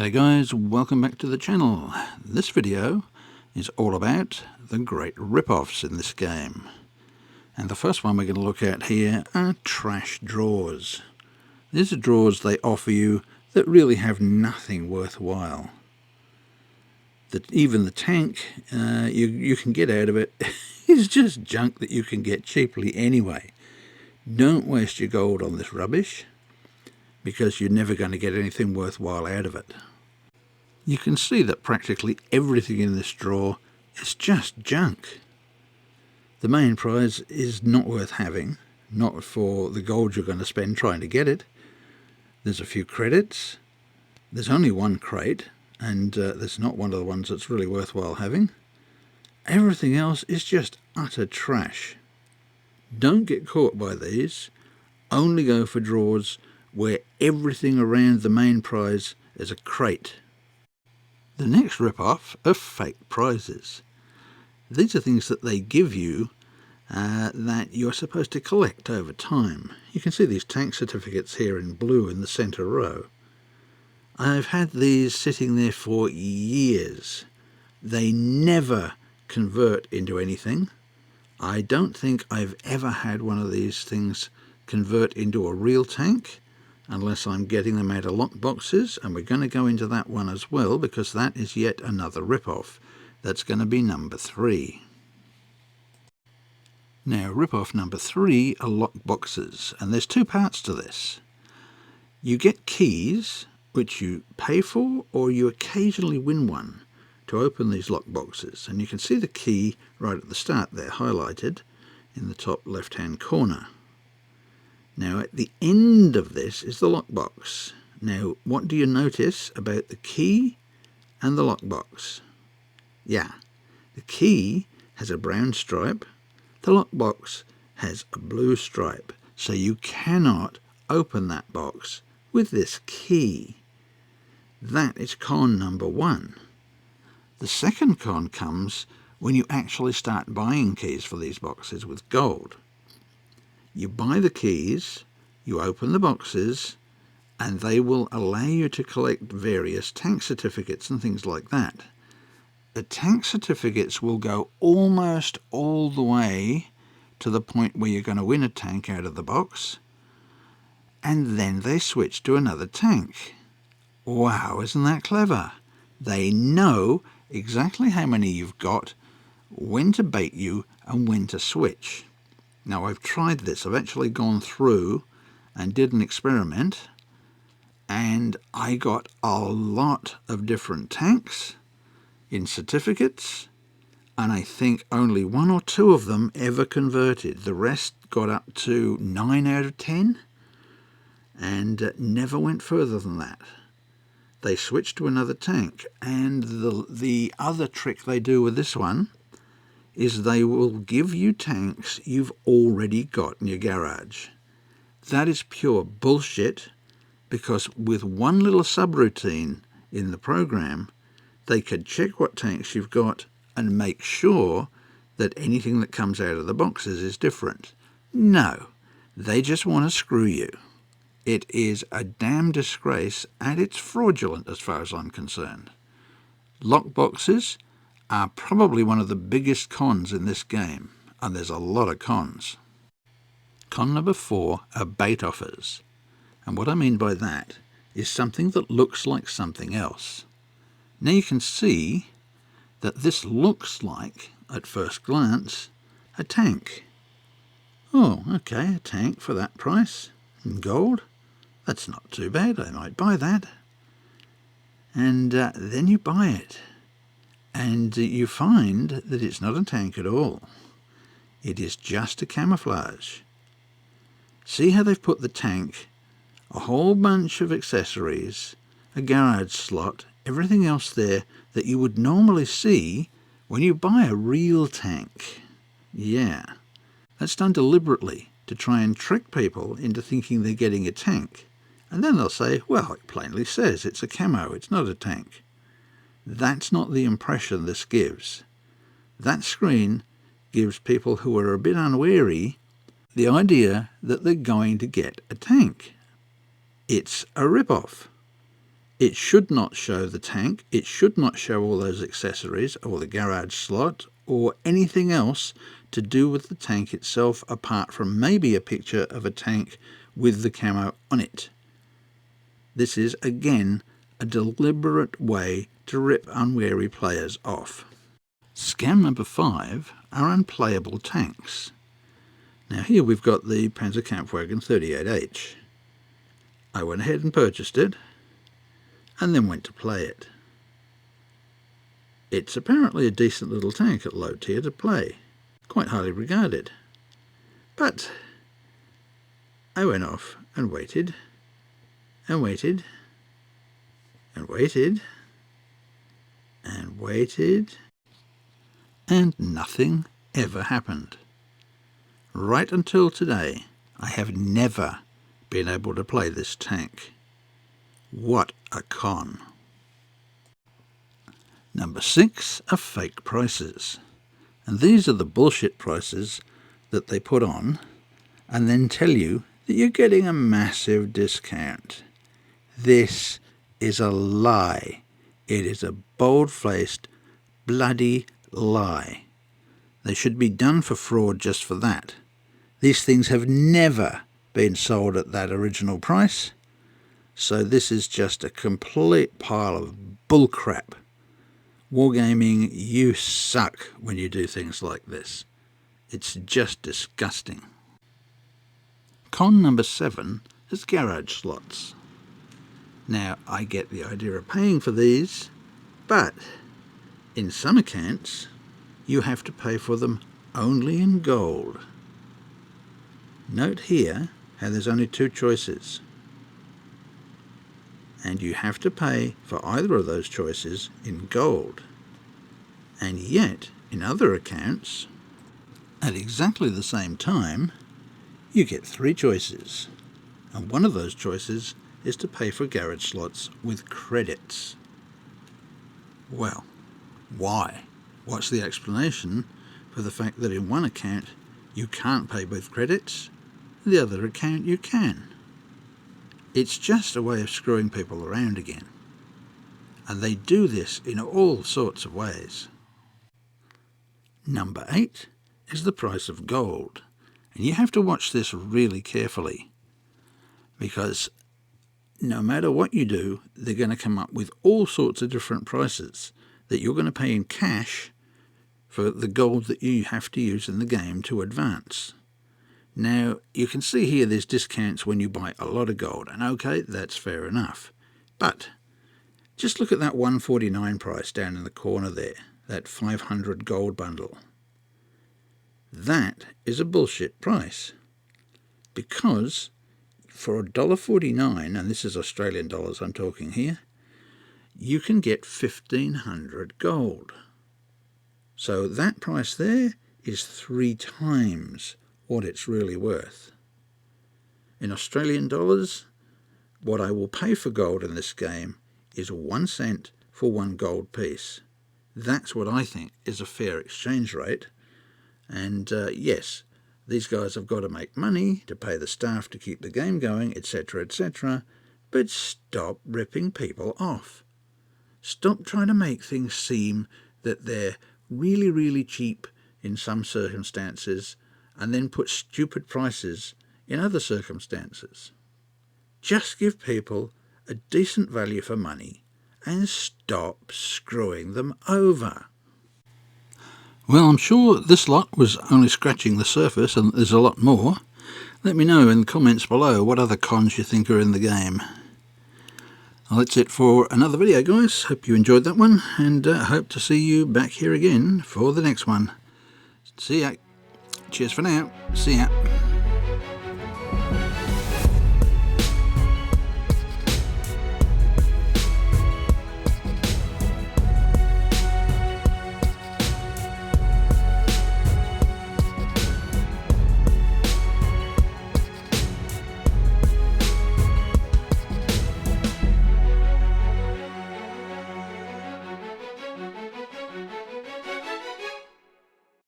G'day guys, welcome back to the channel. This video is all about the great rip-offs in this game. And the first one we're going to look at here are trash draws. These are draws they offer you that really have nothing worthwhile. That even the tank you can get out of it is just junk that you can get cheaply anyway. Don't waste your gold on this rubbish, because you're never going to get anything worthwhile out of it. You can see that practically everything in this draw is just junk. The main prize is not worth having, not for the gold you're going to spend trying to get it. There's a few credits, there's only one crate, and there's not one of the ones that's really worthwhile having. Everything else is just utter trash. Don't get caught by these, only go for draws where everything around the main prize is a crate. The next rip-off are fake prizes. These are things that they give you that you're supposed to collect over time. You can see these tank certificates here in blue in the centre row. I've had these sitting there for years. They never convert into anything. I don't think I've ever had one of these things convert into a real tank, unless I'm getting them out of lock boxes, and we're going to go into that one as well, because that is yet another rip-off. That's going to be number 3. Now, rip-off number 3 are lock boxes, and there's two parts to this. You get keys, which you pay for, or you occasionally win one to open these lock boxes, and you can see the key right at the start there, highlighted in the top left-hand corner. Now at the end of this is the lockbox. Now what do you notice about the key and the lockbox? Yeah, the key has a brown stripe, the lockbox has a blue stripe, so you cannot open that box with this key. That is con number 1. The second con comes when you actually start buying keys for these boxes with gold. You buy the keys, you open the boxes, and they will allow you to collect various tank certificates and things like that. The tank certificates will go almost all the way to the point where you're going to win a tank out of the box, and then they switch to another tank. Wow, isn't that clever? They know exactly how many you've got, when to bait you, and when to switch. Now I've tried this. I've actually gone through and did an experiment, and I got a lot of different tanks in certificates, and I think only 1 or 2 of them ever converted. The rest got up to 9 out of 10 and never went further than that. They switched to another tank, and the other trick they do with this one is they will give you tanks you've already got in your garage. That is pure bullshit, because with one little subroutine in the program, they could check what tanks you've got and make sure that anything that comes out of the boxes is different. No, they just want to screw you. It is a damn disgrace, and it's fraudulent as far as I'm concerned. Lock boxes are probably one of the biggest cons in this game, and there's a lot of cons. Con number 4 are bait offers, and what I mean by that is something that looks like something else. Now you can see that this looks like, at first glance, a tank. Oh, okay, a tank for that price in gold. That's not too bad, I might buy that. And then you buy it, and you find that it's not a tank at all. It is just a camouflage. See how they've put the tank, a whole bunch of accessories, a garage slot, everything else there that you would normally see when you buy a real tank. Yeah, that's done deliberately to try and trick people into thinking they're getting a tank. And then they'll say, well, it plainly says it's a camo, it's not a tank. That's not the impression this gives. That screen gives people who are a bit unwary the idea that they're going to get a tank. It's a rip-off. It should not show the tank, it should not show all those accessories or the garage slot or anything else to do with the tank itself, apart from maybe a picture of a tank with the camo on it. This is again a deliberate way to rip unwary players off. Scam number 5 are unplayable tanks. Now here we've got the Panzerkampfwagen 38H. I went ahead and purchased it, and then went to play it. It's apparently a decent little tank at low tier to play, quite highly regarded. But I went off and waited, and waited, and waited, and waited, and nothing ever happened. Right until today, I have never been able to play this tank. What a con. Number 6 are fake prices. And these are the bullshit prices that they put on and then tell you that you're getting a massive discount. This is a lie. It is a bold-faced, bloody lie. They should be done for fraud just for that. These things have never been sold at that original price. So this is just a complete pile of bullcrap. Wargaming, you suck when you do things like this. It's just disgusting. Con number 7 is garage slots. Now, I get the idea of paying for these, but in some accounts, you have to pay for them only in gold. Note here how there's only 2 choices. And you have to pay for either of those choices in gold. And yet, in other accounts, at exactly the same time, you get 3 choices. And one of those choices is to pay for garage slots with credits. Well, why? What's the explanation for the fact that in one account you can't pay with credits, and the other account you can? It's just a way of screwing people around again. And they do this in all sorts of ways. Number 8 is the price of gold. And you have to watch this really carefully, because no matter what you do, they're going to come up with all sorts of different prices that you're going to pay in cash for the gold that you have to use in the game to advance. Now, you can see here there's discounts when you buy a lot of gold, and okay, that's fair enough. But just look at that 149 price down in the corner there, that 500 gold bundle. That is a bullshit price, because for $1.49, and this is Australian dollars I'm talking here, you can get 1,500 gold. So that price there is 3 times what it's really worth. In Australian dollars, what I will pay for gold in this game is 1 cent for 1 gold piece. That's what I think is a fair exchange rate. And yes, these guys have got to make money to pay the staff to keep the game going, etc., etc. But stop ripping people off. Stop trying to make things seem that they're really, really cheap in some circumstances, and then put stupid prices in other circumstances. Just give people a decent value for money and stop screwing them over. Well, I'm sure this lot was only scratching the surface and there's a lot more. Let me know in the comments below what other cons you think are in the game. Well, that's it for another video, guys. Hope you enjoyed that one, and hope to see you back here again for the next one. See ya. Cheers for now. See ya.